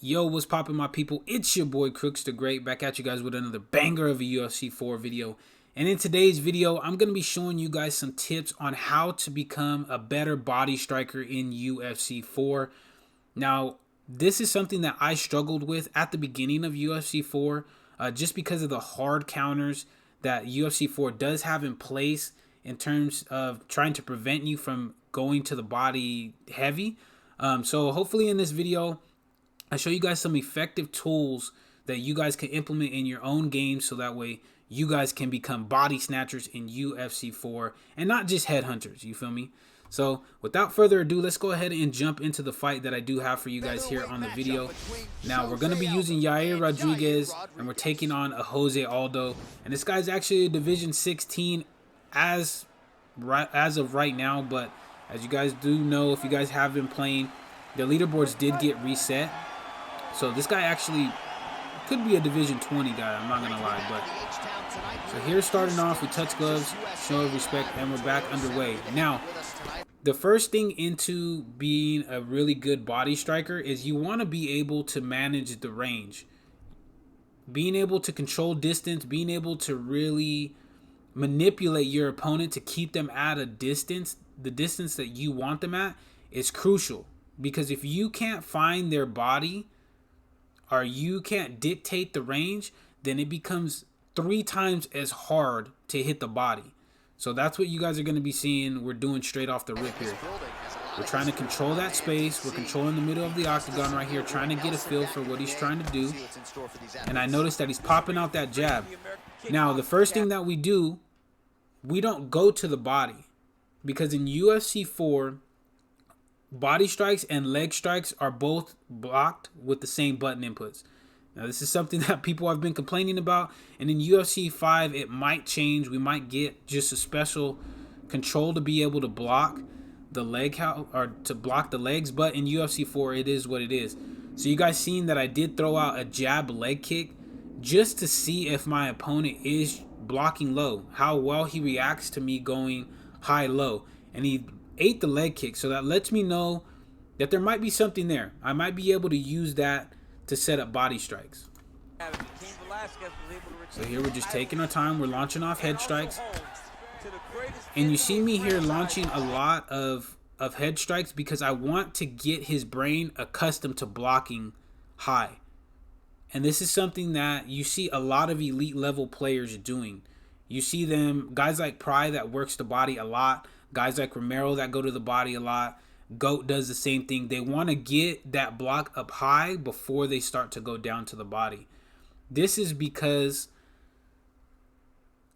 Yo, what's poppin', my people? It's your boy Crooks the Great, back at you guys with another banger of a UFC 4 video. And in today's video, I'm going to be showing you guys some tips on how to become a better body striker in UFC 4. Now, this is something that I struggled with at the beginning of UFC 4, just because of the hard counters that UFC 4 does have in place in terms of trying to prevent you from going to the body heavy. So hopefully in this video, I show you guys some effective tools that you guys can implement in your own game, so that way you guys can become body snatchers in UFC 4 and not just headhunters, you feel me? So without further ado, let's go ahead and jump into the fight that I do have for you guys here on the video. Now, we're going to be using Yair Rodriguez, and we're taking on a Jose Aldo. And this guy's actually a Division 16 as of right now, but as you guys do know, if you guys have been playing, the leaderboards did get reset. So this guy actually could be a Division 20 guy, I'm not going to lie. But so here, starting off, we touch gloves, show respect, and we're back underway. Now, the first thing into being a really good body striker is you want to be able to manage the range. Being able to control distance, being able to really manipulate your opponent to keep them at a distance, the distance that you want them at, is crucial. Because if you can't find their body, or you can't dictate the range, then it becomes 3 times as hard to hit the body. So that's what you guys are going to be seeing we're doing straight off the rip here. We're trying to control that space. We're controlling the middle of the octagon right here, trying to get a feel for what he's trying to do. And I noticed that he's popping out that jab. Now, the first thing that we do, we don't go to the body. Because in UFC 4, body strikes and leg strikes are both blocked with the same button inputs. Now, this is something that people have been complaining about, and in UFC 5 it might change. We might get just a special control to be able to block the leg or to block the legs, but in UFC 4 it is what it is. So you guys seen that I did throw out a jab leg kick just to see if my opponent is blocking low, how well he reacts to me going high low, and he ate the leg kick, so that lets me know that there might be something there. I might be able to use that to set up body strikes. So here we're just taking our time. We're launching off head strikes, and you see me here launching a lot of head strikes because I want to get his brain accustomed to blocking high. And this is something that you see a lot of elite level players doing. You see them, guys like Pry that works the body a lot, guys like Romero that go to the body a lot. GOAT does the same thing. They want to get that block up high before they start to go down to the body. This is because,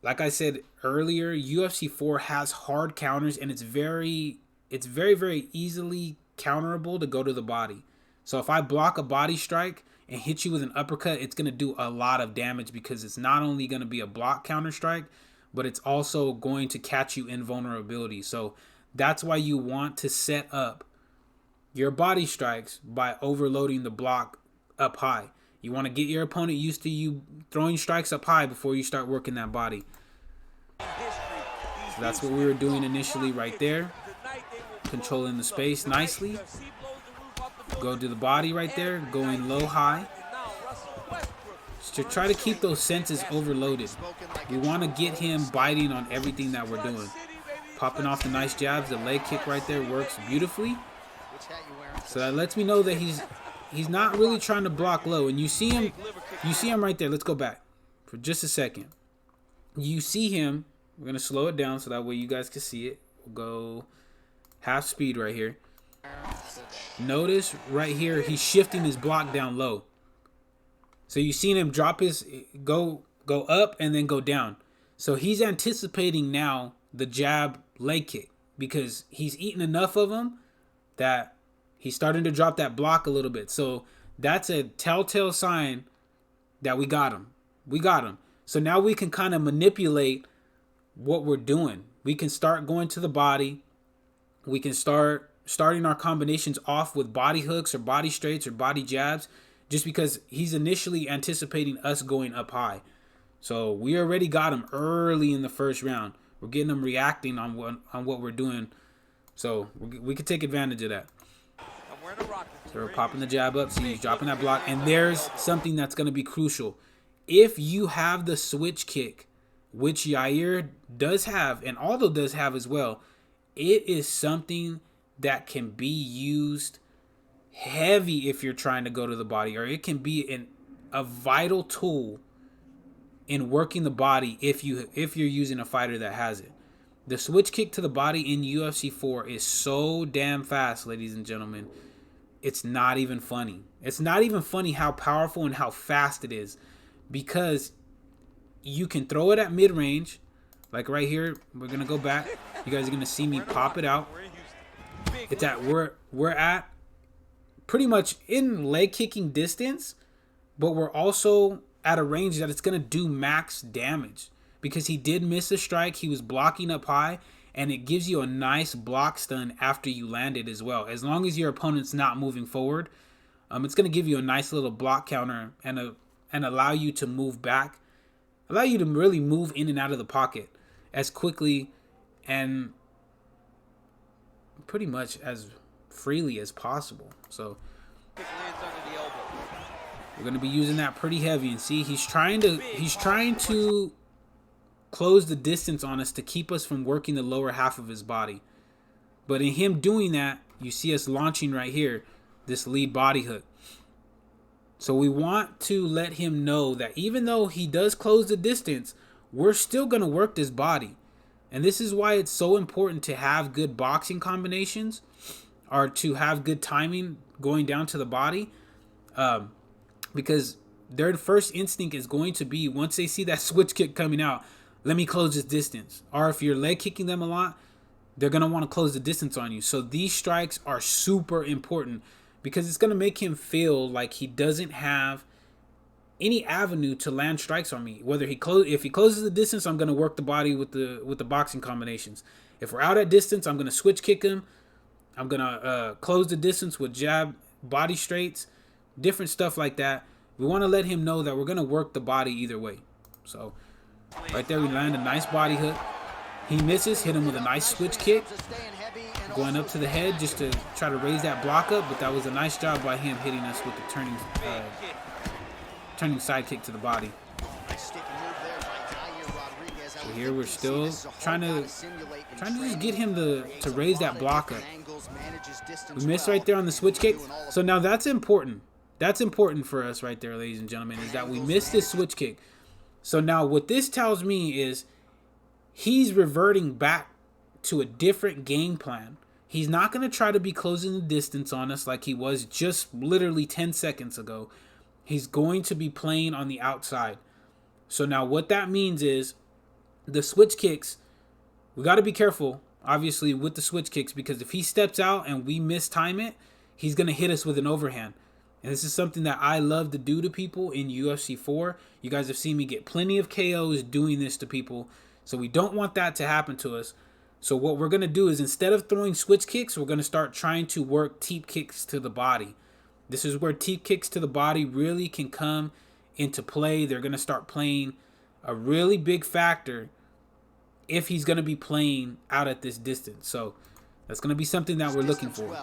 like I said earlier, UFC 4 has hard counters, and it's very easily counterable to go to the body. So if I block a body strike and hit you with an uppercut, it's going to do a lot of damage because it's not only going to be a block counter strike, but it's also going to catch you in vulnerability. So that's why you want to set up your body strikes by overloading the block up high. You want to get your opponent used to you throwing strikes up high before you start working that body. So that's what we were doing initially right there. Controlling the space nicely. Go to the body right there, going low high. To try to keep those senses overloaded. We want to get him biting on everything that we're doing. Popping off the nice jabs. The leg kick right there works beautifully. So that lets me know that he's not really trying to block low. And you see him right there. Let's go back for just a second. You see him. We're going to slow it down so that way you guys can see it. We'll go half speed right here. Notice right here he's shifting his block down low. So you've seen him drop his, go up and then go down. So he's anticipating now the jab leg kick because he's eaten enough of them that he's starting to drop that block a little bit. So that's a telltale sign that we got him. We got him. So now we can kind of manipulate what we're doing. We can start going to the body. We can starting our combinations off with body hooks or body straights or body jabs, just because he's initially anticipating us going up high. So we already got him early in the first round. We're getting him reacting on what we're doing. So we could take advantage of that. So we're popping the jab up. See, he's dropping that block. And there's something that's going to be crucial. If you have the switch kick, which Yair does have, and Aldo does have as well, it is something that can be used heavy if you're trying to go to the body, or it can be a vital tool in working the body if you're using a fighter that has it. The switch kick to the body in UFC 4 is so damn fast, ladies and gentlemen. It's not even funny. It's not even funny how powerful and how fast it is, because you can throw it at mid-range. Like right here, we're going to go back. You guys are going to see me pop it out. It's at we're at pretty much in leg kicking distance, but we're also at a range that it's going to do max damage, because he did miss a strike. He was blocking up high, and it gives you a nice block stun after you land it as well. As long as your opponent's not moving forward, it's going to give you a nice little block counter and allow you to move back, allow you to really move in and out of the pocket as quickly and pretty much as freely as possible. So we're going to be using that pretty heavy, and see, he's trying to close the distance on us to keep us from working the lower half of his body. But in him doing that, you see us launching right here this lead body hook. So we want to let him know that even though he does close the distance, we're still going to work this body. And this is why it's so important to have good boxing combinations, or to have good timing going down to the body, because their first instinct is going to be, once they see that switch kick coming out, let me close this distance. Or if you're leg kicking them a lot, they're going to want to close the distance on you. So these strikes are super important, because it's going to make him feel like he doesn't have any avenue to land strikes on me. Whether if he closes the distance, I'm going to work the body with the boxing combinations. If we're out at distance, I'm going to switch kick him. I'm going to close the distance with jab, body straights, different stuff like that. We want to let him know that we're going to work the body either way. So right there, we land a nice body hook. He misses, hit him with a nice switch kick, going up to the head just to try to raise that block up, but that was a nice job by him hitting us with the turning side kick to the body. So here we're still trying to just get him to raise that block up. We missed right there on the switch kick. So now that's important. That's important for us right there, ladies and gentlemen, is that we missed this switch kick. So now what this tells me is he's reverting back to a different game plan. He's not going to try to be closing the distance on us like he was just literally 10 seconds ago. He's going to be playing on the outside. So now what that means is the switch kicks, we got to be careful, obviously, with the switch kicks, because if he steps out and we mistime it, he's going to hit us with an overhand. And this is something that I love to do to people in UFC 4. You guys have seen me get plenty of KOs doing this to people. So we don't want that to happen to us. So what we're going to do is, instead of throwing switch kicks, we're going to start trying to work teep kicks to the body. This is where teep kicks to the body really can come into play. They're going to start playing a really big factor if he's going to be playing out at this distance. So that's going to be something that we're looking for.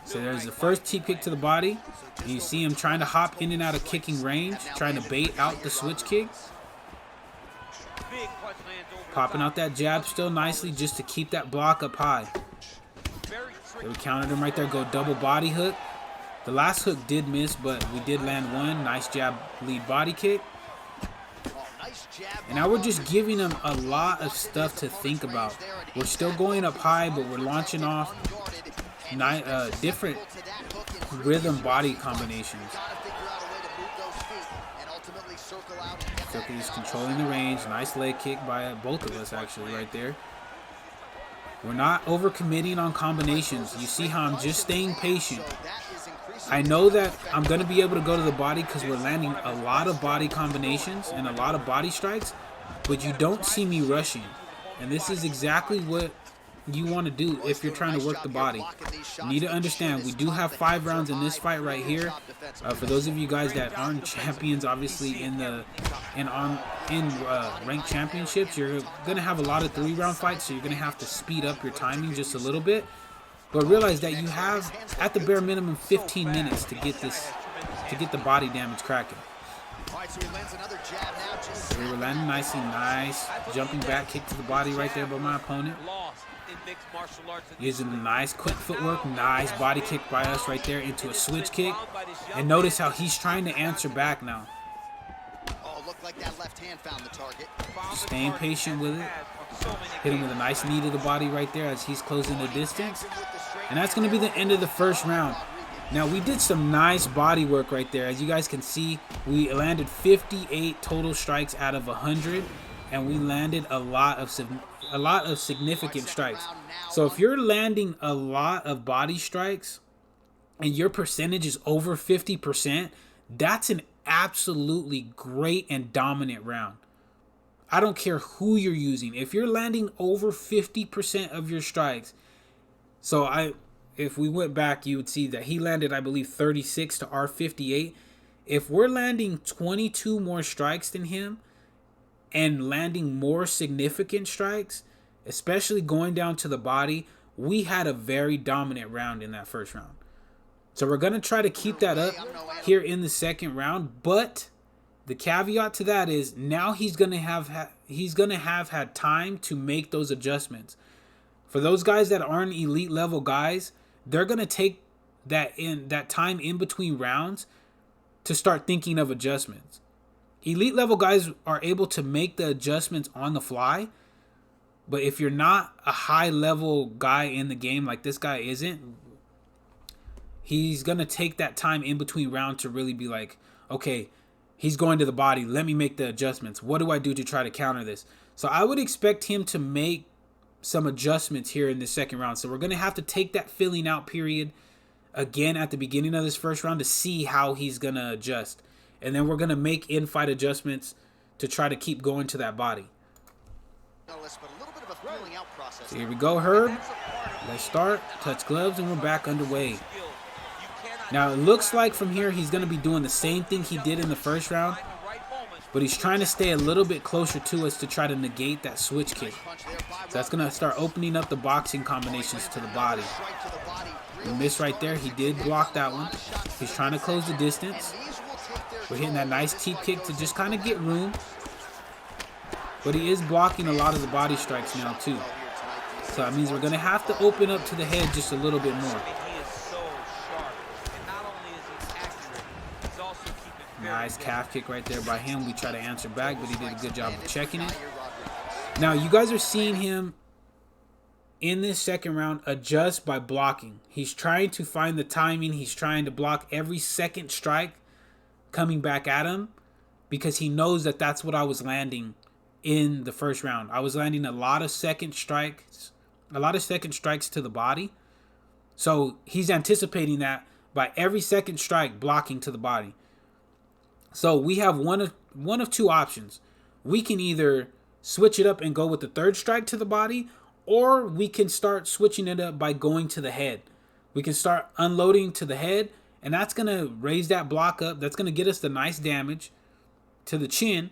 So there's the first teep kick to the body. And you see him trying to hop in and out of kicking range, trying to bait out the switch kick. Popping out that jab still nicely just to keep that block up high. There we countered him right there. Go double body hook. The last hook did miss, but we did land one. Nice jab lead body kick. And now we're just giving him a lot of stuff to think about. We're still going up high, but we're launching off different rhythm body combinations. So he's controlling the range. Nice leg kick by both of us, actually, right there. We're not overcommitting on combinations. You see how I'm just staying patient. I know that I'm going to be able to go to the body because we're landing a lot of body combinations and a lot of body strikes, but you don't see me rushing. And this is exactly what you want to do if you're trying to work the body. You need to understand, we do have 5 rounds in this fight right here. For those of you guys that aren't champions, obviously in ranked championships, you're gonna have a lot of 3-round fights, so you're gonna have to speed up your timing just a little bit. But realize that you have, at the bare minimum, 15 minutes to get the body damage cracking. We were landing nicely, nice jumping back kick to the body right there by my opponent. Using a nice quick footwork, nice body kick by us right there into a switch kick. And notice how he's trying to answer back now. Just staying patient with it. Hit him with a nice knee to the body right there as he's closing the distance. And that's going to be the end of the first round. Now, we did some nice body work right there. As you guys can see, we landed 58 total strikes out of 100, and we landed a lot of significant strikes. So if you're landing a lot of body strikes and your percentage is over 50%, that's an absolutely great and dominant round. I don't care who you're using. If you're landing over 50% of your strikes, if we went back, you would see that he landed, I believe, 36 to our 58. If we're landing 22 more strikes than him and landing more significant strikes, especially going down to the body, we had a very dominant round in that first round. So we're going to try to keep that up here in the second round. But the caveat to that is now he's going to have had time to make those adjustments. For those guys that aren't elite level guys, they're going to take that time in between rounds to start thinking of adjustments. Elite level guys are able to make the adjustments on the fly. But if you're not a high level guy in the game like this guy isn't, he's going to take that time in between rounds to really be like, okay, he's going to the body. Let me make the adjustments. What do I do to try to counter this? So I would expect him to make some adjustments here in the second round. So we're going to have to take that filling out period again at the beginning of this first round to see how he's going to adjust. And then we're going to make in-fight adjustments to try to keep going to that body. So here we go, Herb. Let's start. Touch gloves, and we're back underway. Now, it looks like from here he's going to be doing the same thing he did in the first round, but he's trying to stay a little bit closer to us to try to negate that switch kick. So that's going to start opening up the boxing combinations to the body. We missed right there. He did block that one. He's trying to close the distance. We're hitting that nice teep kick to just kind of get room. But he is blocking a lot of the body strikes now too. So that means we're going to have to open up to the head just a little bit more. Nice calf kick right there by him. We try to answer back, but he did a good job of checking it. Now, you guys are seeing him in this second round adjust by blocking. He's trying to find the timing. He's trying to block every second strike coming back at him because he knows that that's what I was landing in the first round. I was landing a lot of second strikes to the body. So he's anticipating that by every second strike blocking to the body. So we have one of two options. We can either switch it up and go with the third strike to the body, or we can start switching it up by going to the head. We can start unloading to the head, and that's going to raise that block up. That's going to get us the nice damage to the chin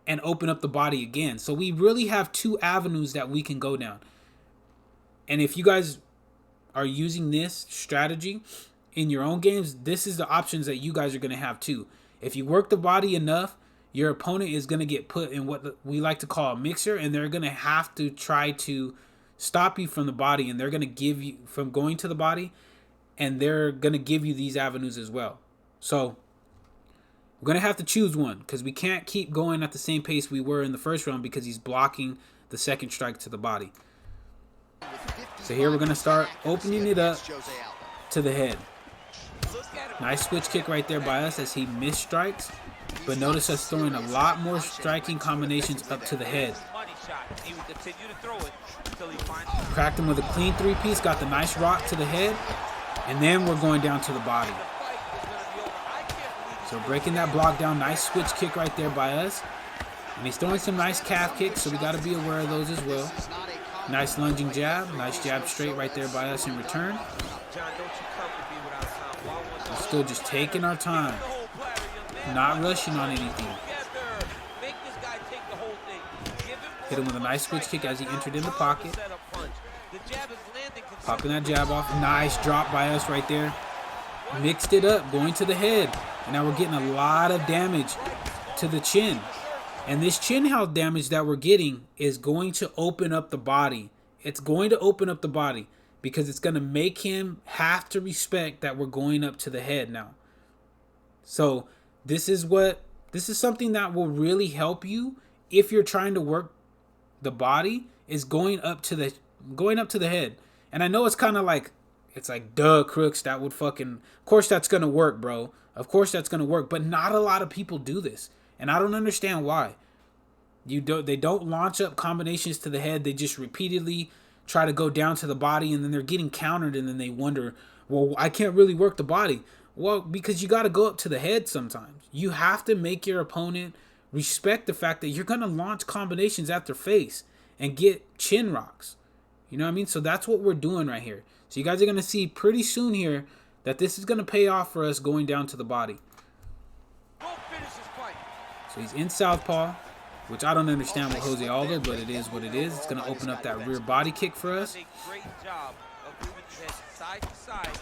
and open up the body again. So we really have two avenues that we can go down. And if you guys are using this strategy in your own games, this is the options that you guys are going to have too. If you work the body enough, your opponent is going to get put in what we like to call a mixer, and they're going to have to try to stop you from the body, and they're going to give you from going to the body, and they're going to give you these avenues as well. So we're going to have to choose one because we can't keep going at the same pace we were in the first round because he's blocking the second strike to the body. So here we're going to start opening it up to the head. Nice switch kick right there by us as he missed strikes. But notice us throwing a lot more striking combinations up to the head. Cracked him with a clean three-piece, got the nice rock to the head, and then we're going down to the body. So breaking that block down, nice switch kick right there by us. And he's throwing some nice calf kicks, so we got to be aware of those as well. Nice lunging jab, nice jab straight right there by us in return. We're still just taking our time, not rushing on anything. Hit him with a nice switch kick as he entered in the pocket. Popping that jab off. Nice drop by us right there. Mixed it up, going to the head. And now we're getting a lot of damage to the chin. And this chin health damage that we're getting is going to open up the body. It's going to open up the body because it's going to make him have to respect that we're going up to the head now. So this is something that will really help you if you're trying to work the body, is going up to the head. And I know it's kind of like, it's like, duh, Crooks, that would fucking, of course that's going to work, bro. Of course that's going to work, but not a lot of people do this. And I don't understand why. They don't launch up combinations to the head. They just repeatedly try to go down to the body, and then they're getting countered, and then they wonder, well, I can't really work the body. Well, because you got to go up to the head sometimes. You have to make your opponent respect the fact that you're going to launch combinations at their face and get chin rocks. You know what I mean? So that's what we're doing right here. So you guys are going to see pretty soon here that this is going to pay off for us going down to the body. So he's in southpaw, which I don't understand with Jose Aldo, but it is what it is. It's going to open up that rear body kick for us.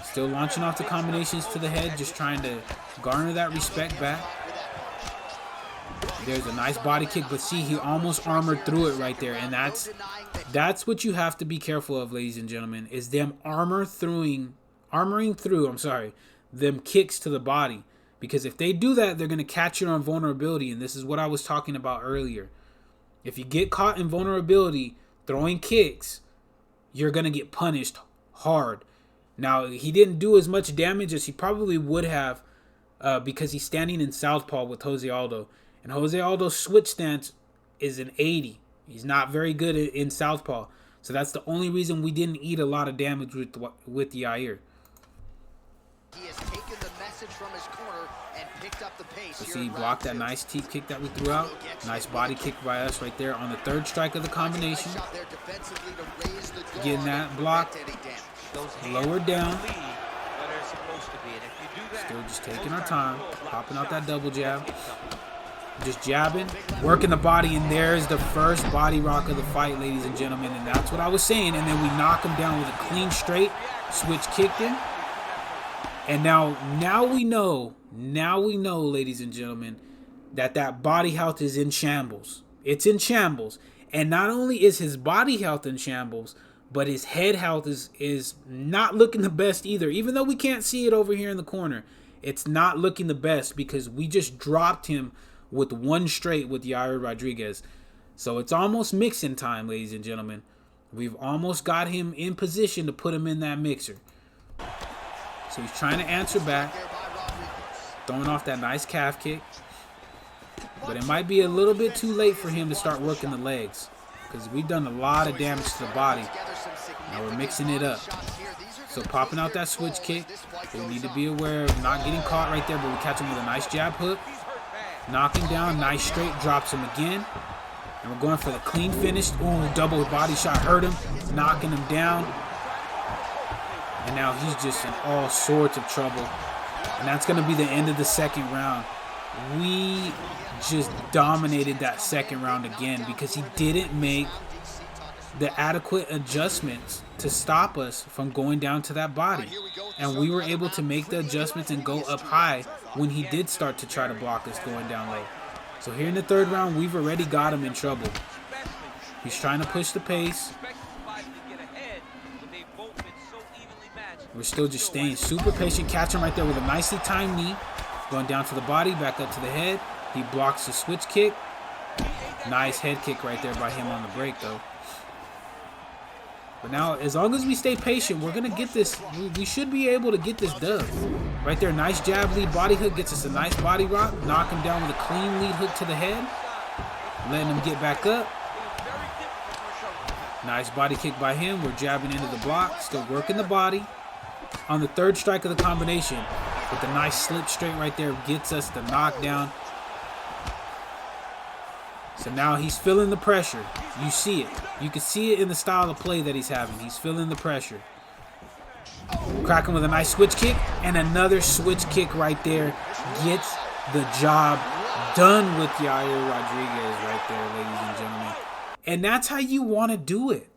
Still launching off the combinations to the head, just trying to garner that respect back. There's a nice body kick, but see, he almost armored through it right there. And that's what you have to be careful of, ladies and gentlemen, is them armoring through them kicks to the body. Because if they do that, they're going to catch you on vulnerability. And this is what I was talking about earlier. If you get caught in vulnerability throwing kicks, you're going to get punished hard. Now, he didn't do as much damage as he probably would have because he's standing in southpaw with Jose Aldo. And Jose Aldo's switch stance is an 80. He's not very good in southpaw. So that's the only reason we didn't eat a lot of damage with Yair. He has taken the message from his corner and picked up the pace. So see, he blocked that nice teep kick that we threw out. Nice body kick by us right there on the third strike of the combination. Getting that blocked. Lowered down. Still just taking our time. Popping out that double jab. Just jabbing. Working the body. And there's the first body rock of the fight, ladies and gentlemen. And that's what I was saying. And then we knock him down with a clean straight. Switch kicked him. And now we know, ladies and gentlemen, that body health is in shambles. It's in shambles. And not only is his body health in shambles, but his head health is not looking the best either. Even though we can't see it over here in the corner, it's not looking the best because we just dropped him with one straight with Yair Rodriguez. So it's almost mixing time, ladies and gentlemen. We've almost got him in position to put him in that mixer. So he's trying to answer back, throwing off that nice calf kick. But it might be a little bit too late for him to start working the legs because we've done a lot of damage to the body. Now we're mixing it up. So popping out that switch kick. We need to be aware of not getting caught right there, but we catch him with a nice jab hook. Knocking down, nice straight, drops him again. And we're going for the clean finish. Ooh, double body shot hurt him, knocking him down. And now he's just in all sorts of trouble. And that's going to be the end of the second round. We just dominated that second round again because he didn't make the adequate adjustments to stop us from going down to that body. And we were able to make the adjustments and go up high when he did start to try to block us going down low. So here in the third round, we've already got him in trouble. He's trying to push the pace. We're still just staying super patient. Catch him right there with a nicely timed knee. Going down to the body, back up to the head. He blocks the switch kick. Nice head kick right there by him on the break, though. But now, as long as we stay patient, we're going to get this. We should be able to get this dub. Right there, nice jab lead body hook. Gets us a nice body rock. Knock him down with a clean lead hook to the head. Letting him get back up. Nice body kick by him. We're jabbing into the block. Still working the body. On the third strike of the combination, with the nice slip straight right there, gets us the knockdown. So now he's feeling the pressure. You see it. You can see it in the style of play that he's having. He's feeling the pressure. Cracking with a nice switch kick, and another switch kick right there gets the job done with Yair Rodriguez right there, ladies and gentlemen. And that's how you want to do it.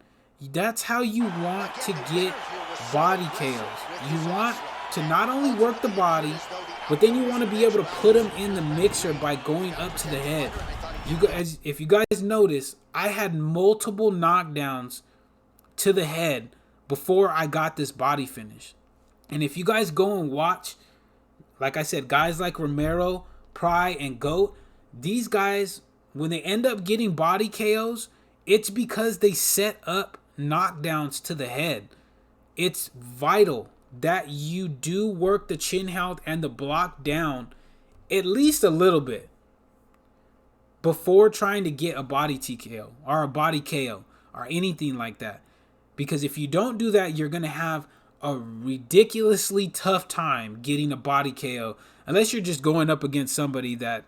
That's how you want to get body KOs. You want to not only work the body, but then you want to be able to put them in the mixer by going up to the head. You guys, if you guys notice, I had multiple knockdowns to the head before I got this body finish. And if you guys go and watch, like I said, guys like Romero, Pry, and Goat, these guys, when they end up getting body KOs, it's because they set up knockdowns to the head. It's vital that you do work the chin health and the block down at least a little bit before trying to get a body TKO or a body KO or anything like that. Because if you don't do that, you're going to have a ridiculously tough time getting a body KO unless you're just going up against somebody that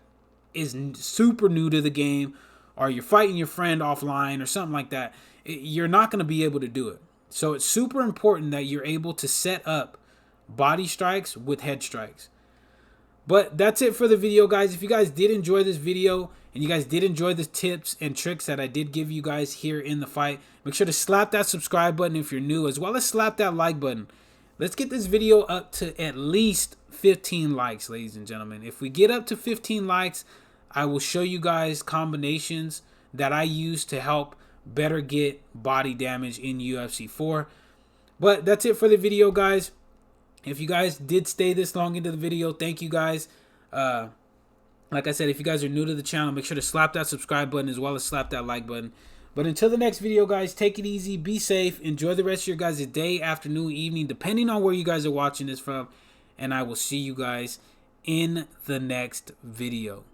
is super new to the game, or you're fighting your friend offline or something like that. You're not going to be able to do it. So it's super important that you're able to set up body strikes with head strikes. But that's it for the video, guys. If you guys did enjoy this video and you guys did enjoy the tips and tricks that I did give you guys here in the fight, make sure to slap that subscribe button if you're new, as well as slap that like button. Let's get this video up to at least 15 likes, ladies and gentlemen. If we get up to 15 likes, I will show you guys combinations that I use to help better get body damage in UFC 4. But that's it for the video, guys. If you guys did stay this long into the video, thank you guys. Like I said, if you guys are new to the channel, make sure to slap that subscribe button as well as slap that like button. But until the next video, guys, take it easy, be safe, enjoy the rest of your guys' day, afternoon, evening, depending on where you guys are watching this from. And I will see you guys in the next video.